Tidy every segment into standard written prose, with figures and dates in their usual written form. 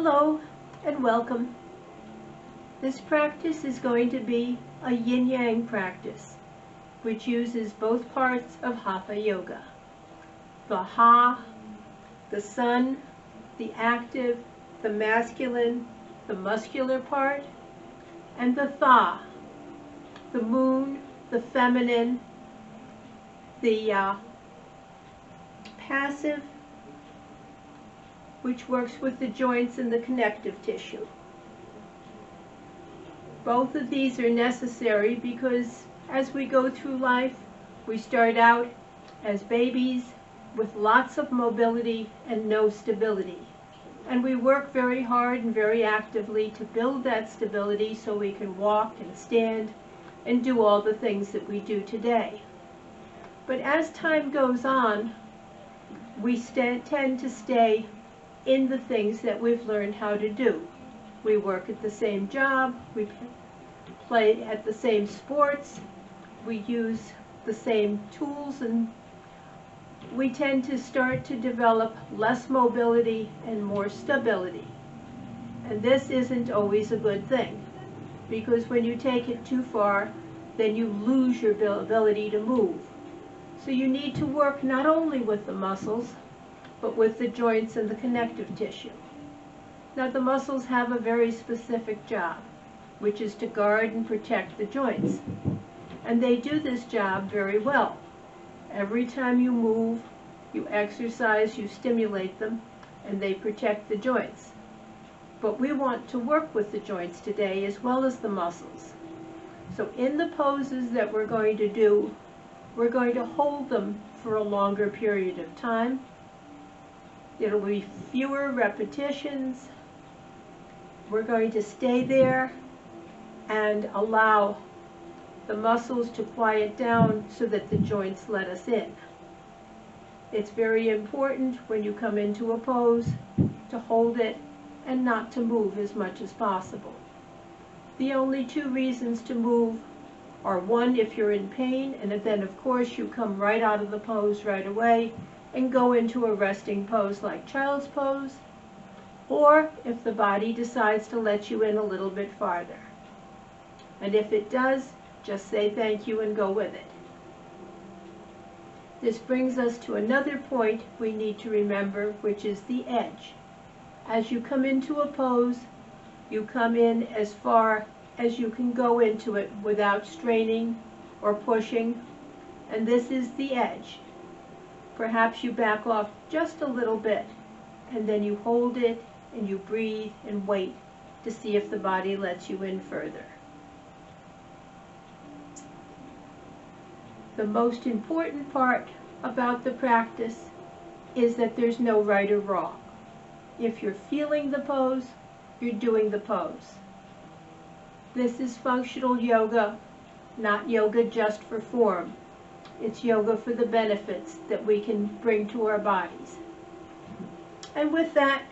Hello and welcome. This practice is going to be a yin-yang practice, which uses both parts of Hatha Yoga. The Ha, the sun, the active, the masculine, the muscular part, and the Tha, the moon, the feminine, the passive, which works with the joints and the connective tissue. Both of these are necessary because as we go through life, we start out as babies with lots of mobility and no stability. And we work very hard and very actively to build that stability so we can walk and stand and do all the things that we do today. But as time goes on, we tend to stay in the things that we've learned how to do. We work at the same job, we play at the same sports, we use the same tools, and we tend to start to develop less mobility and more stability. And this isn't always a good thing, because when you take it too far, then you lose your ability to move. So you need to work not only with the muscles, but with the joints and the connective tissue. Now the muscles have a very specific job, which is to guard and protect the joints. And they do this job very well. Every time you move, you exercise, you stimulate them, and they protect the joints. But we want to work with the joints today as well as the muscles. So in the poses that we're going to do, we're going to hold them for a longer period of time. It'll be fewer repetitions. We're going to stay there and allow the muscles to quiet down so that the joints let us in. It's very important when you come into a pose to hold it and not to move as much as possible. The only two reasons to move are, one, if you're in pain, and then of course you come right out of the pose right away and go into a resting pose like child's pose, or if the body decides to let you in a little bit farther. And if it does, just say thank you and go with it. This brings us to another point we need to remember, which is the edge. As you come into a pose, you come in as far as you can go into it without straining or pushing, and this is the edge. Perhaps you back off just a little bit, and then you hold it, and you breathe and wait to see if the body lets you in further. The most important part about the practice is that there's no right or wrong. If you're feeling the pose, you're doing the pose. This is functional yoga, not yoga just for form. It's yoga for the benefits that we can bring to our bodies. And with that,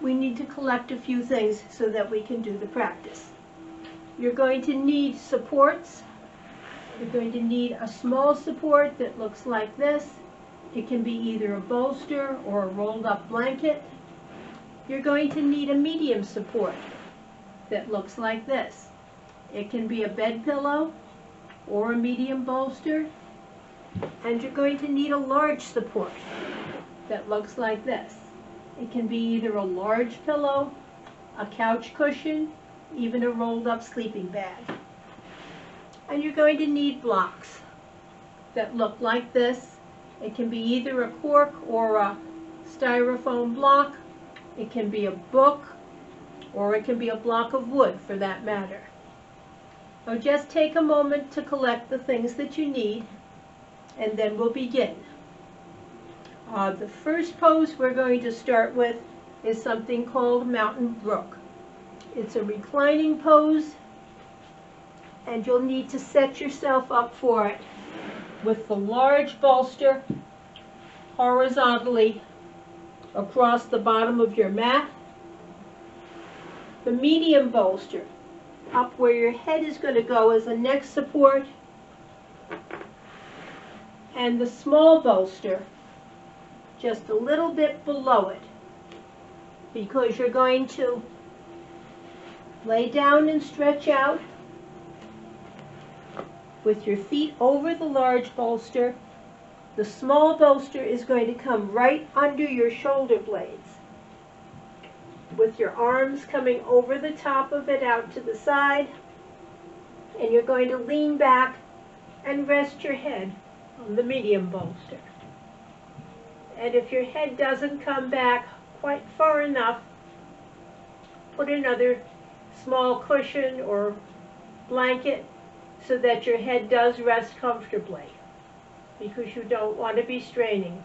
we need to collect a few things so that we can do the practice. You're going to need supports. You're going to need a small support that looks like this. It can be either a bolster or a rolled up blanket. You're going to need a medium support that looks like this. It can be a bed pillow or a medium bolster. And you're going to need a large support that looks like this. It can be either a large pillow, a couch cushion, even a rolled up sleeping bag. And you're going to need blocks that look like this. It can be either a cork or a styrofoam block. It can be a book, or it can be a block of wood for that matter. So just take a moment to collect the things that you need, and then we'll begin. The first pose we're going to start with is something called Mountain Brook. It's a reclining pose, and you'll need to set yourself up for it with the large bolster horizontally across the bottom of your mat, the medium bolster up where your head is going to go as a neck support, and the small bolster just a little bit below it. because you're going to lay down and stretch out with your feet over the large bolster. The small bolster is going to come right under your shoulder blades, with your arms coming over the top of it out to the side, and you're going to lean back and rest your head on the medium bolster. And if your head doesn't come back quite far enough, put another small cushion or blanket so that your head does rest comfortably, because you don't want to be straining.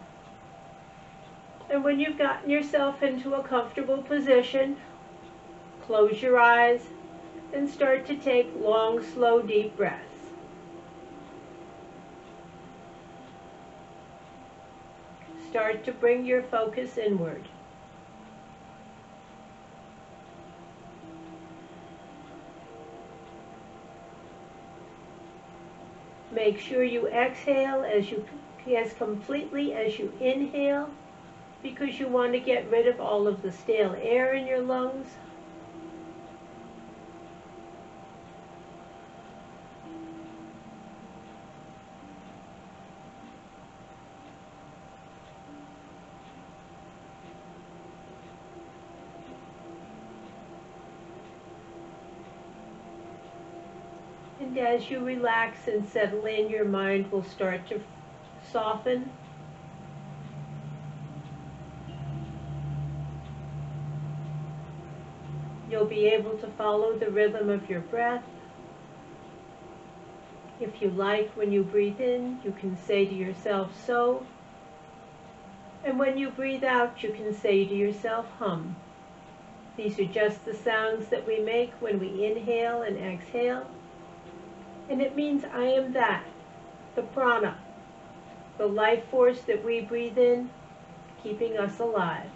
And when you've gotten yourself into a comfortable position, close your eyes and start to take long, slow, deep breaths. Start to bring your focus inward. Make sure you exhale as completely as you inhale, because you want to get rid of all of the stale air in your lungs. And as you relax and settle in, your mind will start to soften. You'll be able to follow the rhythm of your breath. If you like, when you breathe in, you can say to yourself, so. And when you breathe out, you can say to yourself, hum. These are just the sounds that we make when we inhale and exhale. And it means I am that, the prana, the life force that we breathe in, keeping us alive.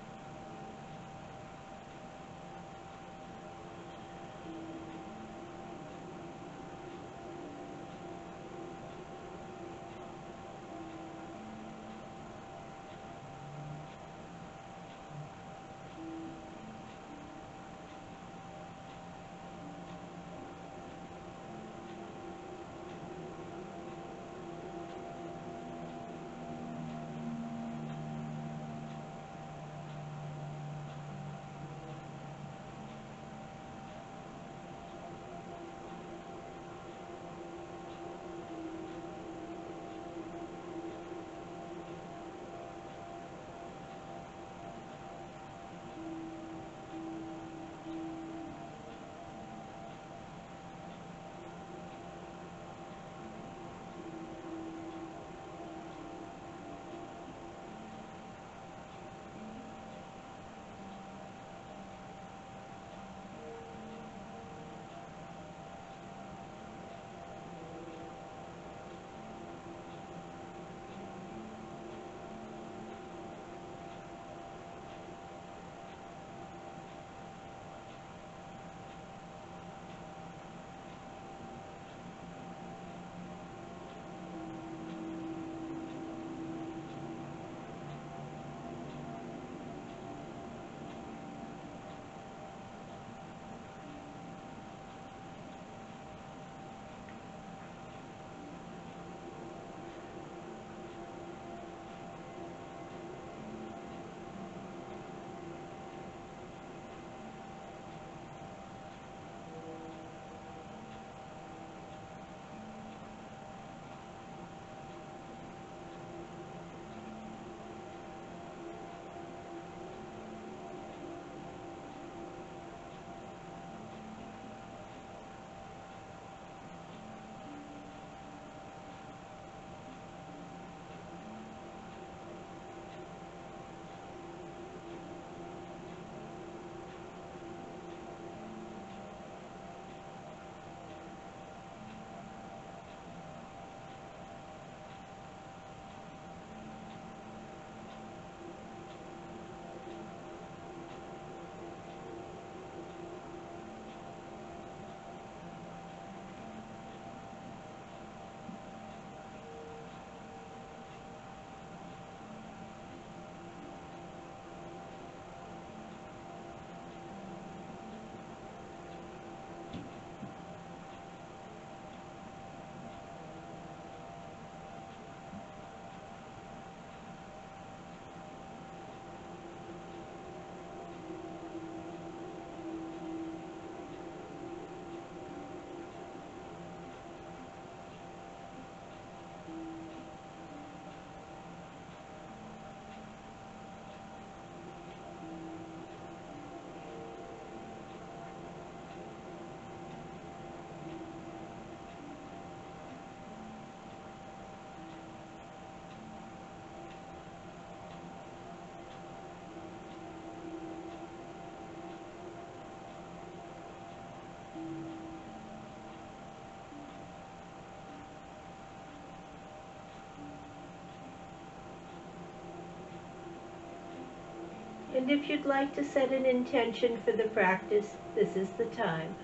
And if you'd like to set an intention for the practice, this is the time.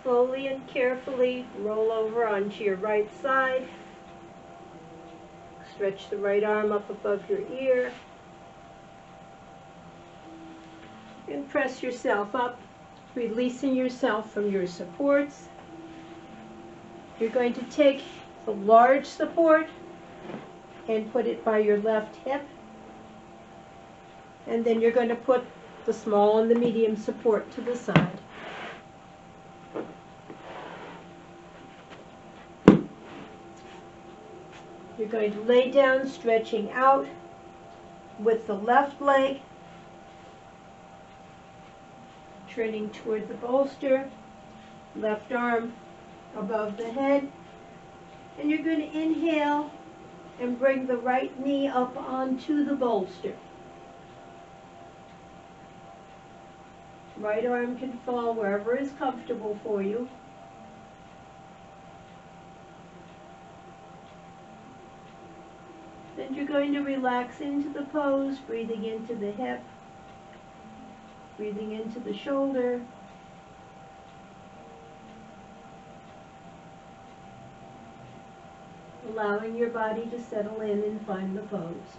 Slowly and carefully roll over onto your right side. Stretch the right arm up above your ear. And press yourself up, releasing yourself from your supports. You're going to take the large support and put it by your left hip. And then you're going to put the small and the medium support to the side. You're going to lay down, stretching out with the left leg, turning toward the bolster, left arm above the head. And you're going to inhale and bring the right knee up onto the bolster. Right arm can fall wherever is comfortable for you. Then you're going to relax into the pose, breathing into the hip, breathing into the shoulder, allowing your body to settle in and find the pose.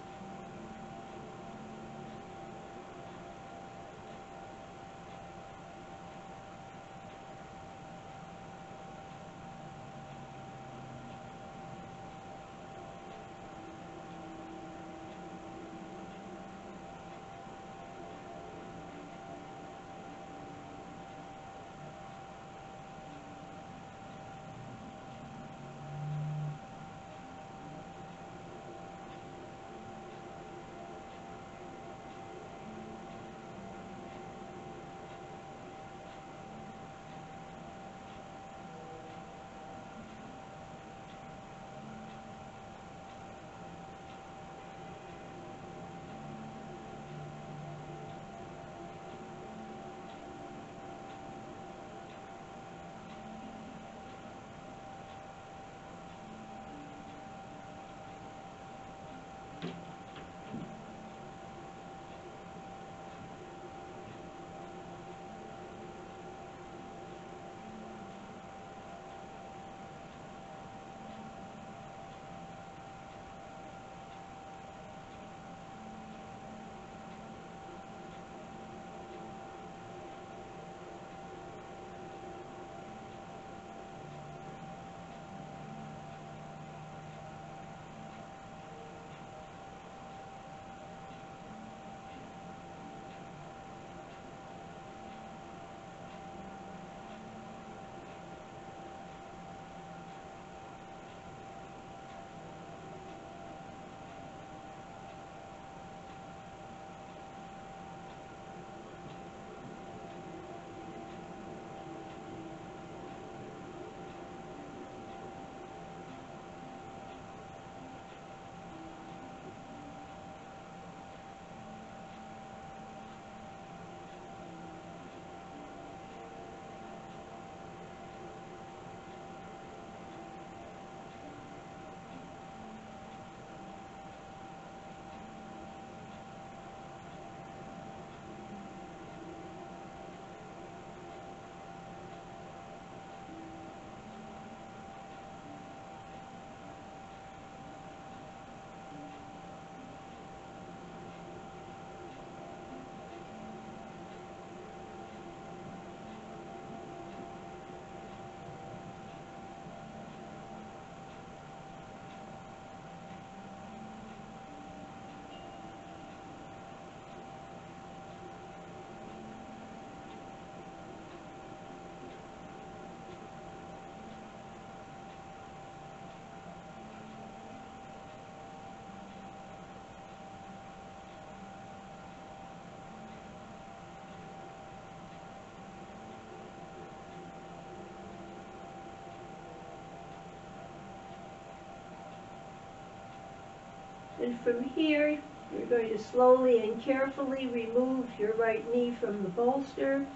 And from here, you're going to slowly and carefully remove your right knee from the bolster.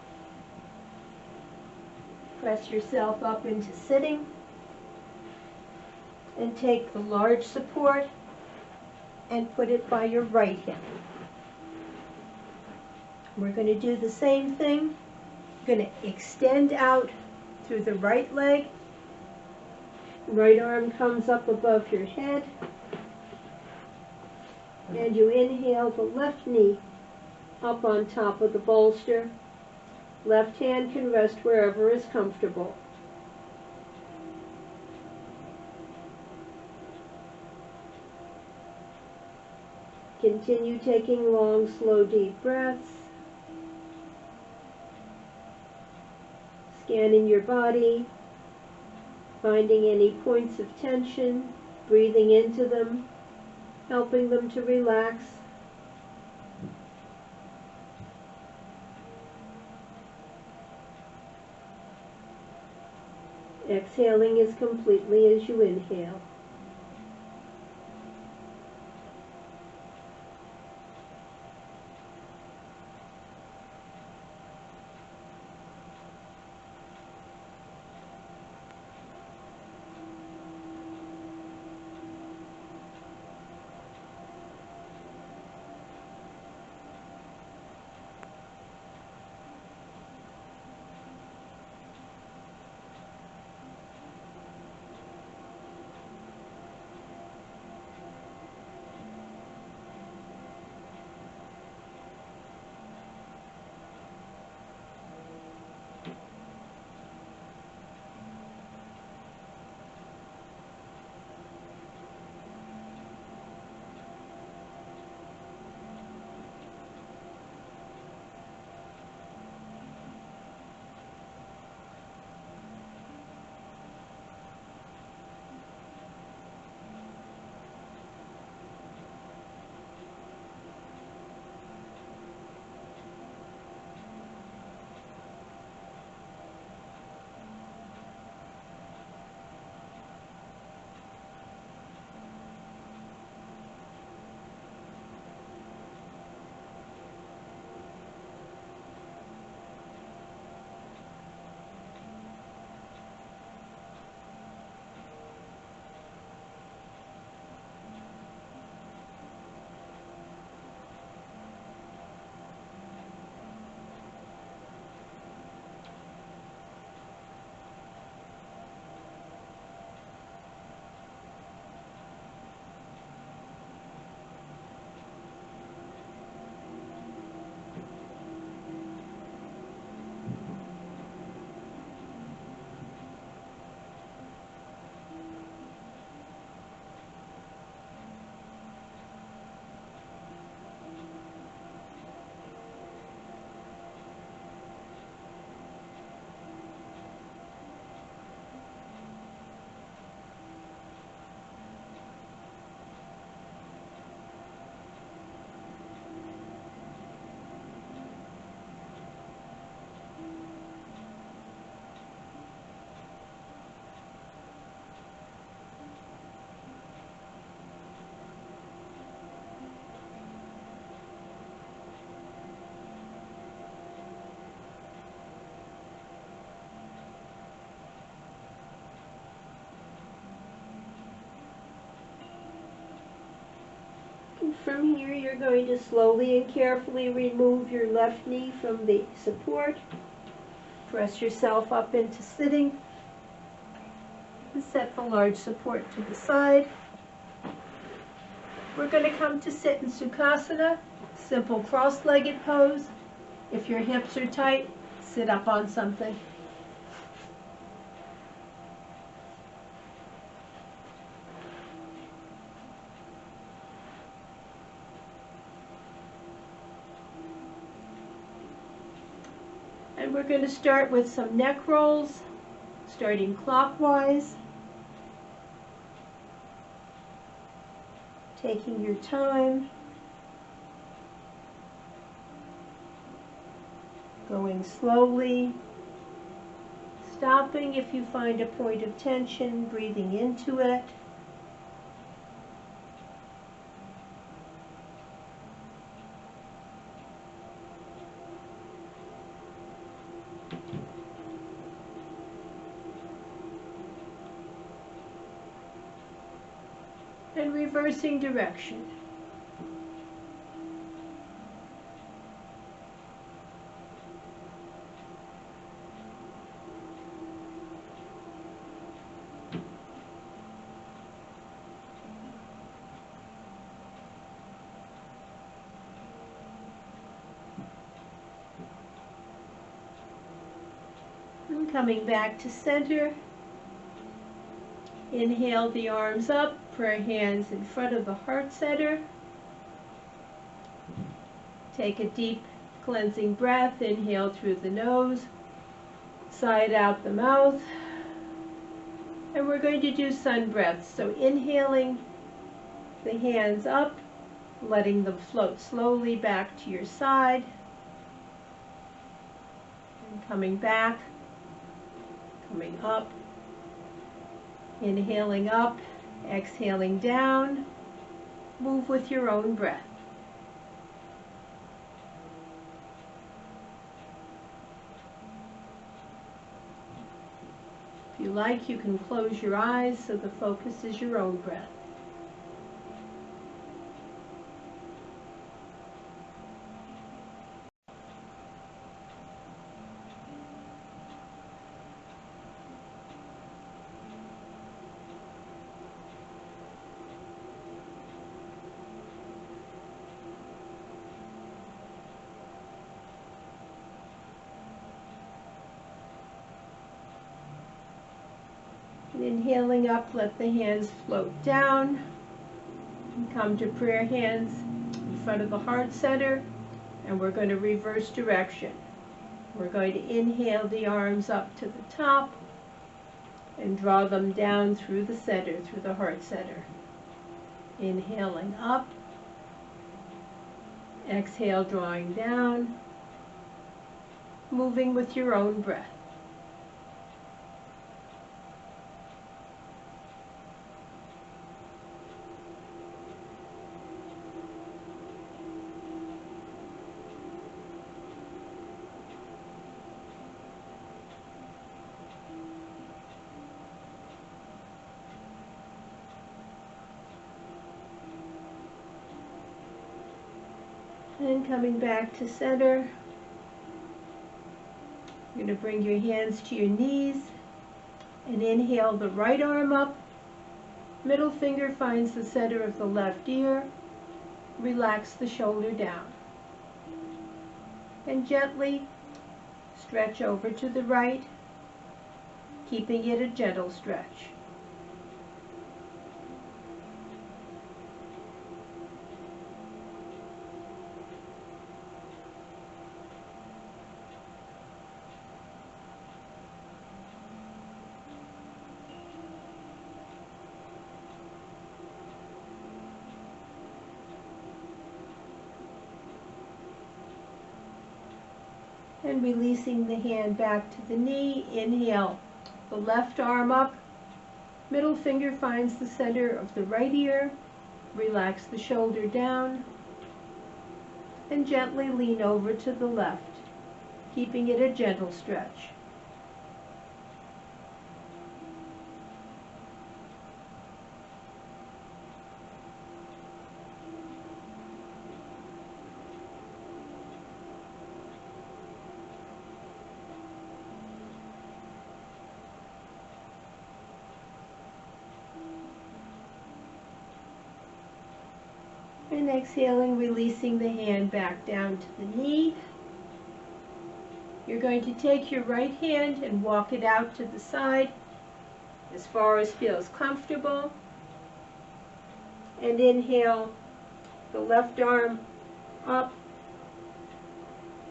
Press yourself up into sitting. And take the large support and put it by your right hip. We're going to do the same thing. You're going to extend out through the right leg. Right arm comes up above your head. And you inhale the left knee up on top of the bolster. Left hand can rest wherever is comfortable. Continue taking long, slow, deep breaths. Scanning your body, finding any points of tension, breathing into them, helping them to relax. Exhaling as completely as you inhale. From here, you're going to slowly and carefully remove your left knee from the support. Press yourself up into sitting. And set the large support to the side. We're going to come to sit in Sukhasana, simple cross-legged pose. If your hips are tight, sit up on something. And we're going to start with some neck rolls, starting clockwise. Taking your time. Going slowly. Stopping if you find a point of tension, breathing into it. and reversing direction. And coming back to center, inhale the arms up, prayer hands in front of the heart center. Take a deep cleansing breath, inhale through the nose, sigh out the mouth. And we're going to do sun breaths. So inhaling the hands up, letting them float slowly back to your side. And coming back, coming up. Inhaling up, exhaling down. Move with your own breath. If you like, you can close your eyes so the focus is your own breath. Inhaling up, let the hands float down and come to prayer hands in front of the heart center, and we're going to reverse direction. We're going to inhale the arms up to the top and draw them down through the center, through the heart center. Inhaling up, exhale drawing down, moving with your own breath. And coming back to center, you're going to bring your hands to your knees and inhale the right arm up. Middle finger finds the center of the left ear. Relax the shoulder down. And gently stretch over to the right, keeping it a gentle stretch. And releasing the hand back to the knee, inhale the left arm up, middle finger finds the center of the right ear, relax the shoulder down, and gently lean over to the left, keeping it a gentle stretch. And exhaling, releasing the hand back down to the knee. You're going to take your right hand and walk it out to the side as far as feels comfortable. And inhale the left arm up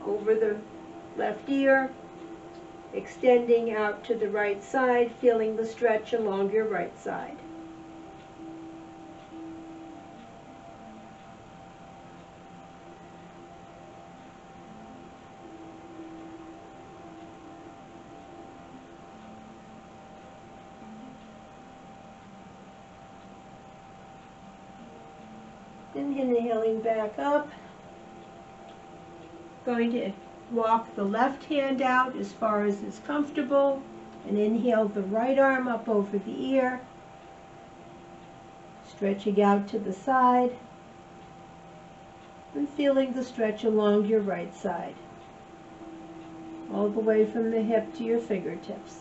over the left ear, extending out to the right side, feeling the stretch along your right side. And inhaling back up, going to walk the left hand out as far as is comfortable, and inhale the right arm up over the ear, Stretching out to the side and feeling the stretch along your right side, all the way from the hip to your fingertips.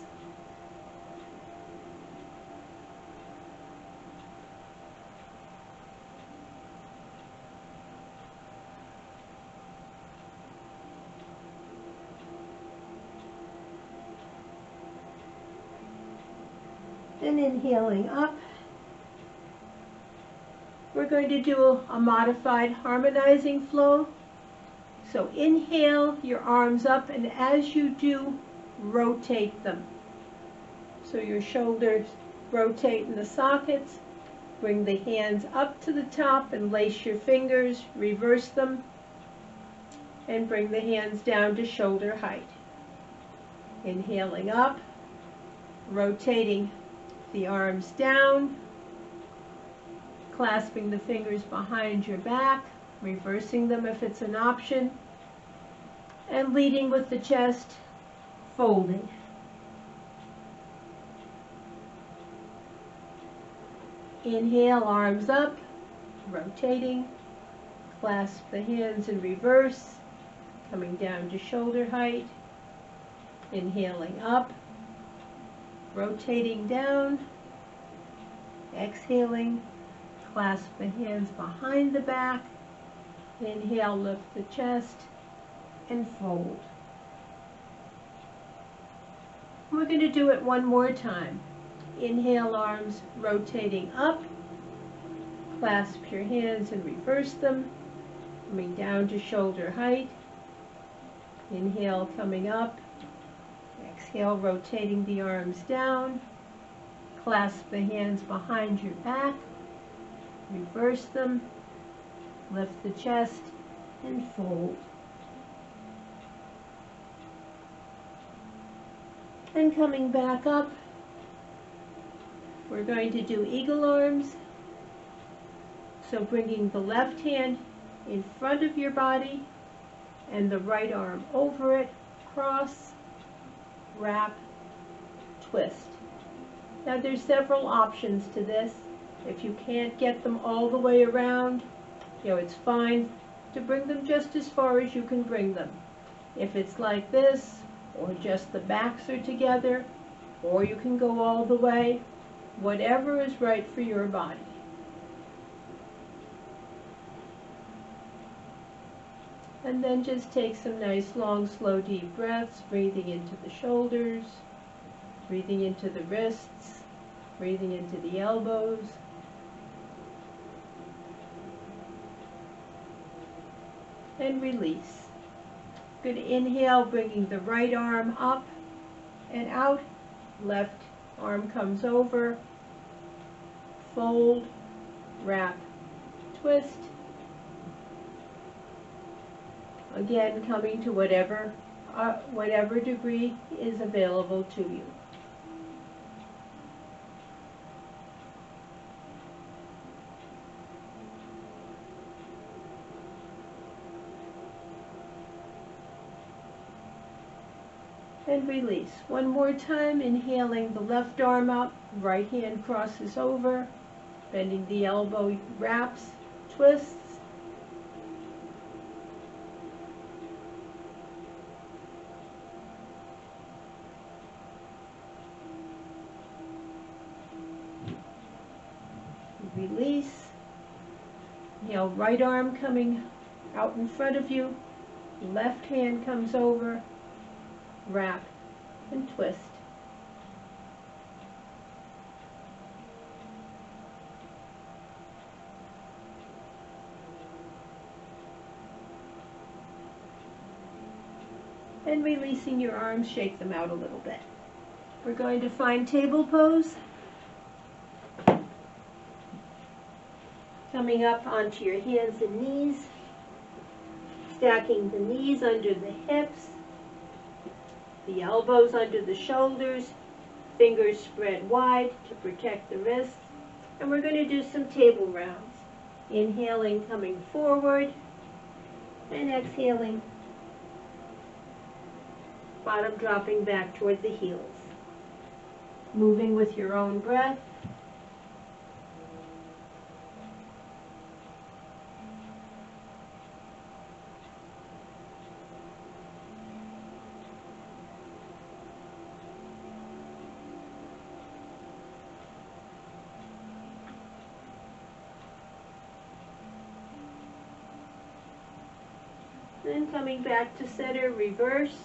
And inhaling up, we're going to do a modified harmonizing flow. So inhale your arms up, and as you do, rotate them. So your shoulders rotate in the sockets. Bring the hands up to the top and lace your fingers, reverse them, and bring the hands down to shoulder height. Inhaling up, rotating the arms down, clasping the fingers behind your back, reversing them if it's an option, and leading with the chest, folding. Inhale, arms up, rotating, clasp the hands in reverse, coming down to shoulder height, inhaling up, rotating down, exhaling, clasp the hands behind the back, inhale, lift the chest, and fold. We're going to do it one more time. Inhale, arms rotating up, clasp your hands and reverse them, coming down to shoulder height, inhale, coming up, exhale, rotating the arms down, clasp the hands behind your back, reverse them, lift the chest, and fold. And coming back up, we're going to do eagle arms. So bringing the left hand in front of your body and the right arm over it, cross, wrap, twist. Now there's several options to this. If you can't get them all the way around, it's fine to bring them just as far as you can bring them. If it's like this, or just the backs are together, or you can go all the way, whatever is right for your body. And then just take some nice, long, slow, deep breaths, breathing into the shoulders, breathing into the wrists, breathing into the elbows. And release. Good. Inhale, bringing the right arm up and out. Left arm comes over. Fold, wrap, twist. Again, coming to whatever degree is available to you. And release. One more time, inhaling the left arm up, right hand crosses over, bending the elbow, wraps, twists. Release. Inhale, right arm coming out in front of you, left hand comes over, wrap, and twist. And releasing your arms, shake them out a little bit. We're going to find table pose. Coming up onto your hands and knees, stacking the knees under the hips, the elbows under the shoulders, fingers spread wide to protect the wrists, and we're going to do some table rounds. Inhaling, coming forward, and exhaling, bottom dropping back toward the heels. Moving with your own breath. Then coming back to center, reverse.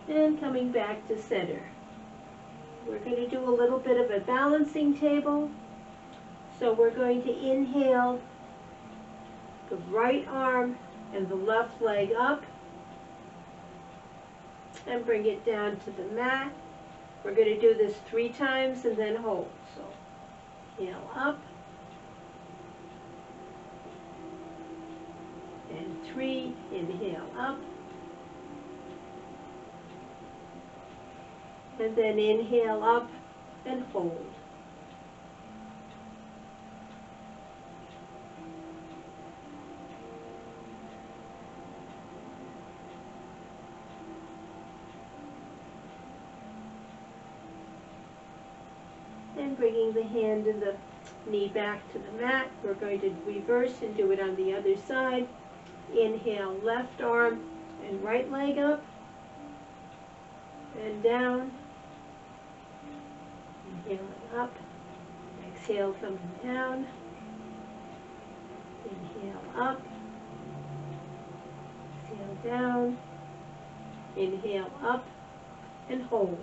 And coming back to center. We're going to do a little bit of a balancing table. So we're going to inhale the right arm and the left leg up and bring it down to the mat. We're going to do this 3 times and then hold. So inhale up and 3, inhale up. And then inhale up and hold. And bringing the hand and the knee back to the mat, we're going to reverse and do it on the other side. Inhale, left arm and right leg up and down. Inhaling up, exhale coming down, inhale up, exhale down, inhale up and hold.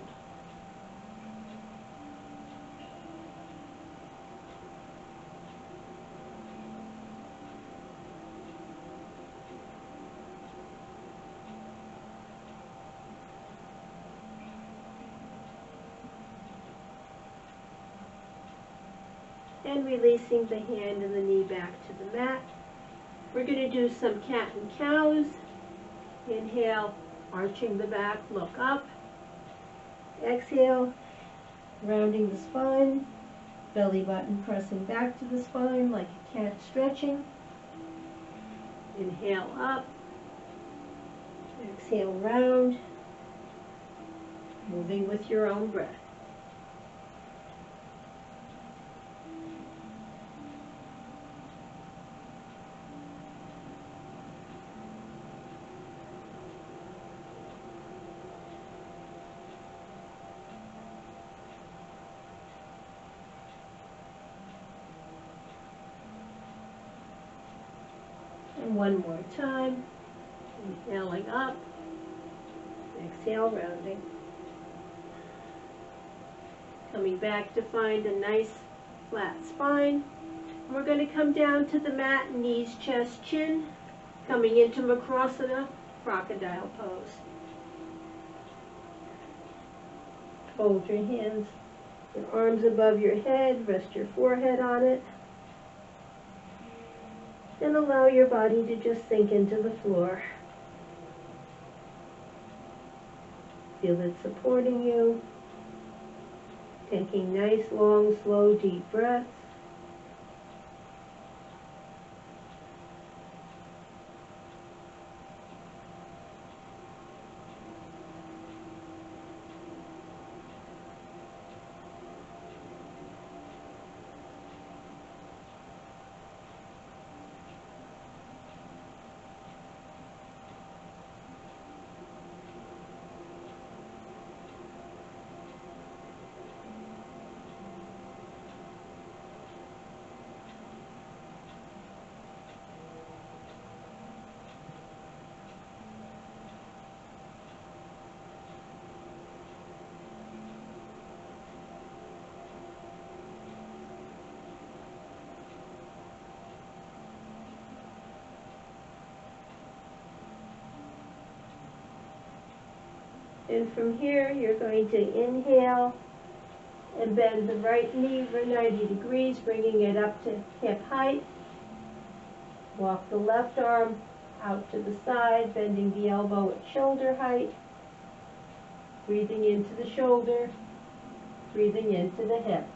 And releasing the hand and the knee back to the mat. We're going to do some cat and cows. Inhale, arching the back, look up. Exhale, rounding the spine, belly button pressing back to the spine like a cat stretching. Inhale up. Exhale, round. Moving with your own breath. And one more time, inhaling up, exhale, rounding. Coming back to find a nice flat spine. And we're going to come down to the mat, knees, chest, chin, coming into Makrasana, crocodile pose. Hold your hands, your arms above your head, rest your forehead on it. And allow your body to just sink into the floor. Feel it supporting you. Taking nice, long, slow, deep breaths. And from here, you're going to inhale and bend the right knee for 90 degrees, bringing it up to hip height. Walk the left arm out to the side, bending the elbow at shoulder height. Breathing into the shoulder, breathing into the hip.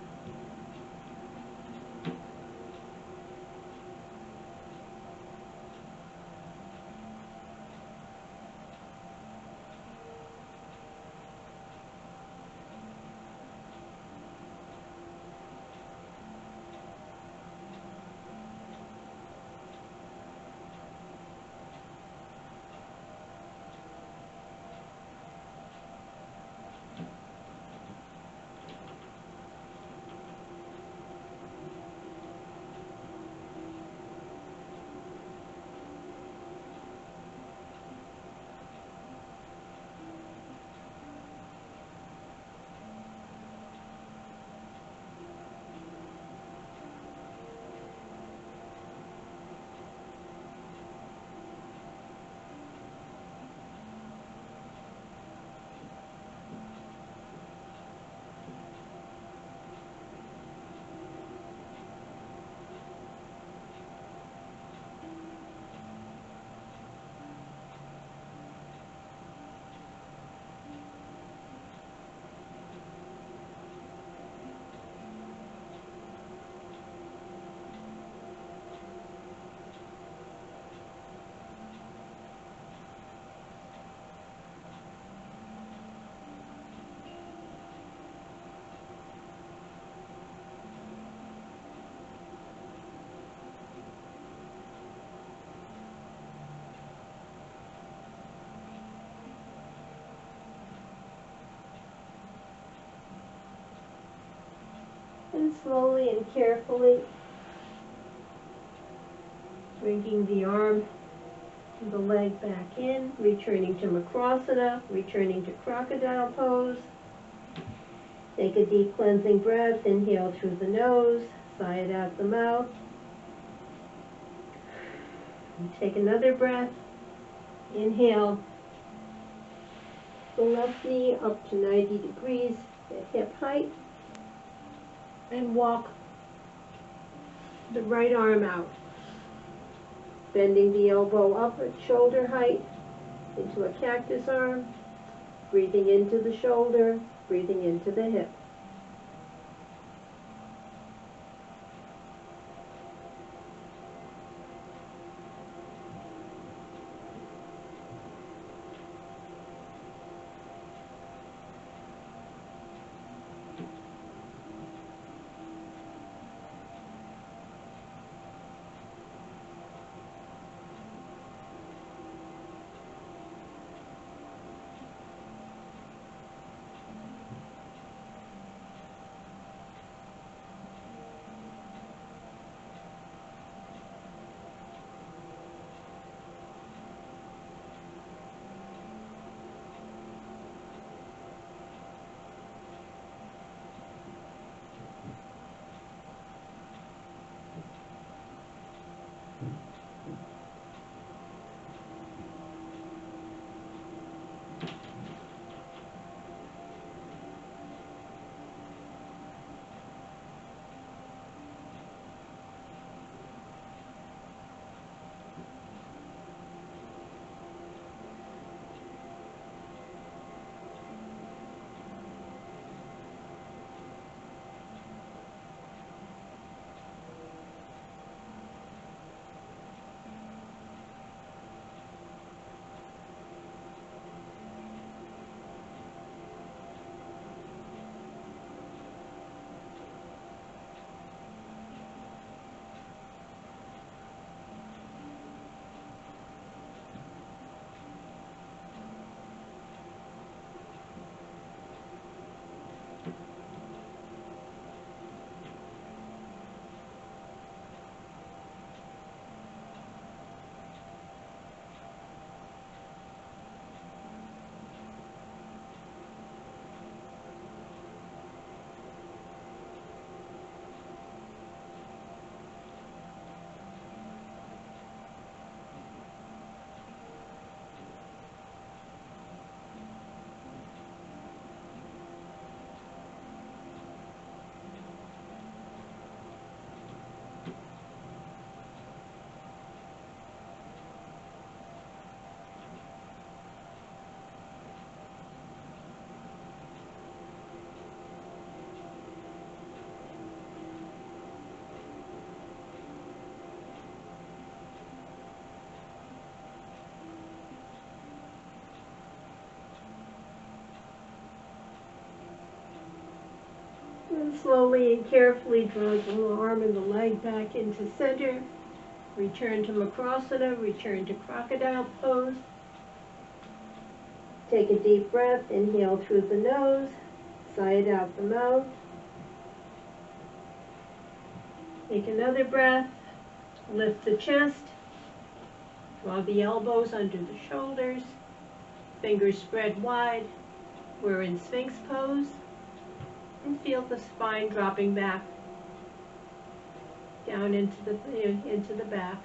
And slowly and carefully bringing the arm and the leg back in, returning to Makrasana, returning to crocodile pose. Take a deep cleansing breath, inhale through the nose, sigh it out the mouth. And take another breath, inhale the left knee up to 90 degrees at hip height, and walk the right arm out, bending the elbow up at shoulder height into a cactus arm, breathing into the shoulder, breathing into the hip. And slowly and carefully draw the arm and the leg back into center. Return to Makrasana, return to crocodile pose. Take a deep breath, inhale through the nose, sigh it out the mouth. Take another breath, lift the chest, draw the elbows under the shoulders, fingers spread wide. We're in Sphinx pose. And feel the spine dropping back down into the back.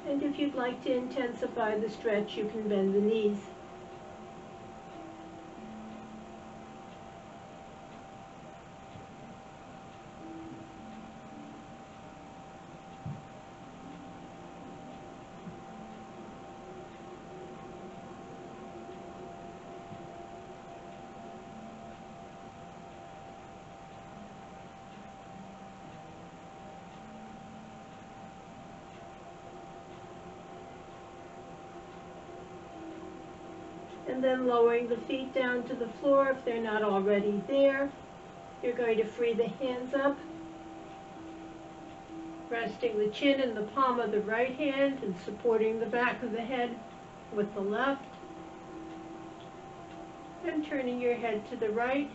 And if you'd like to intensify the stretch, you can bend the knees. And then lowering the feet down to the floor if they're not already there. You're going to free the hands up, resting the chin in the palm of the right hand and supporting the back of the head with the left. And turning your head to the right.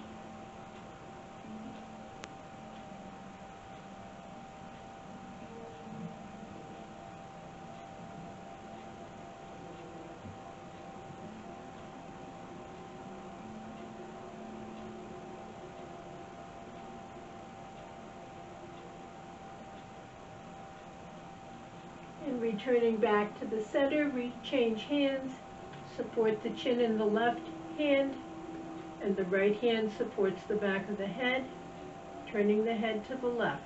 And returning back to the center, change hands, support the chin in the left hand, and the right hand supports the back of the head, turning the head to the left.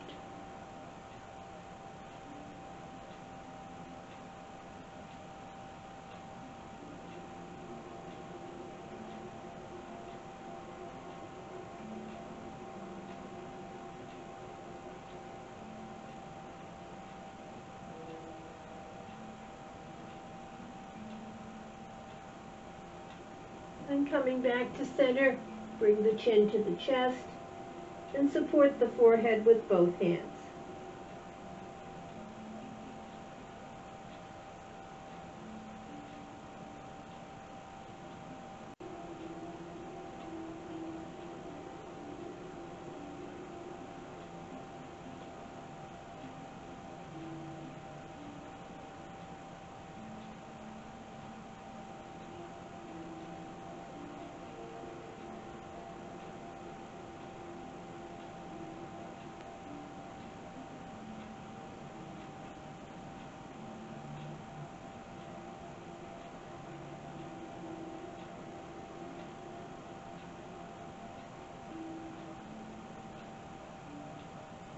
And coming back to center, bring the chin to the chest and support the forehead with both hands.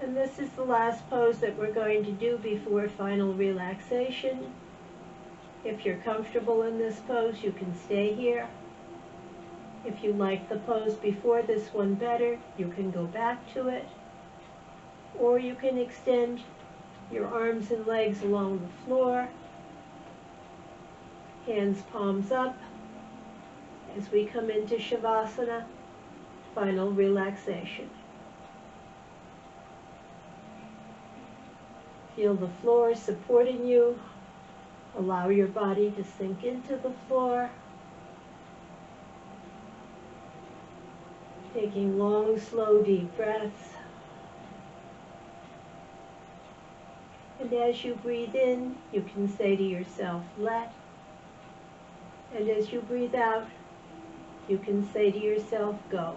And this is the last pose that we're going to do before final relaxation. If you're comfortable in this pose, you can stay here. If you like the pose before this one better, you can go back to it. Or you can extend your arms and legs along the floor, hands palms up, as we come into Shavasana, final relaxation. Feel the floor supporting you. Allow your body to sink into the floor. Taking long, slow, deep breaths. And as you breathe in, you can say to yourself, let. And as you breathe out, you can say to yourself, go.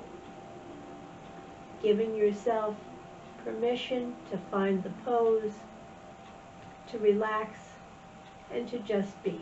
Giving yourself permission to find the pose, to relax, and to just be.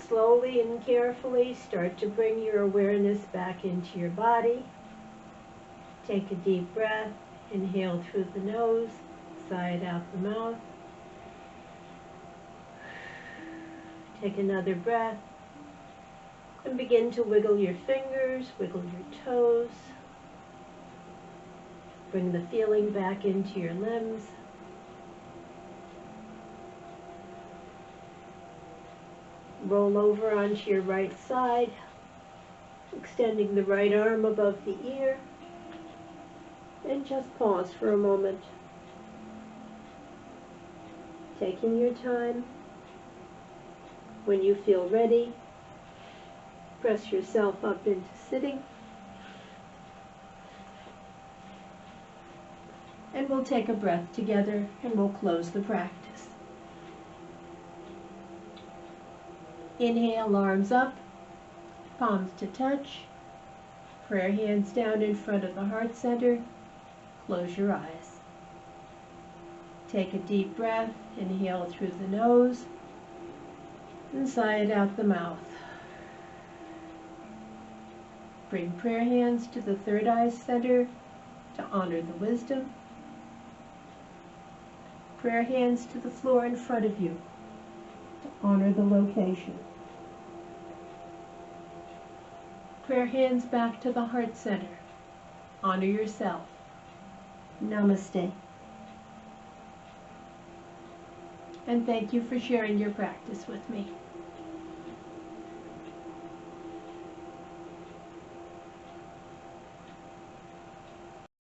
slowly and carefully start to bring your awareness back into your body. Take a deep breath. Inhale through the nose, sigh it out the mouth. Take another breath and begin to wiggle your fingers, wiggle your toes. Bring the feeling back into your limbs. Roll over onto your right side, extending the right arm above the ear. And just pause for a moment. Taking your time. When you feel ready, press yourself up into sitting. And we'll take a breath together and we'll close the practice. Inhale, arms up, palms to touch, prayer hands down in front of the heart center. Close your eyes. Take a deep breath, inhale through the nose, and sigh it out the mouth. Bring prayer hands to the third eye center to honor the wisdom. Prayer hands to the floor in front of you to honor the location. Prayer hands back to the heart center. Honor yourself. Namaste. And thank you for sharing your practice with me.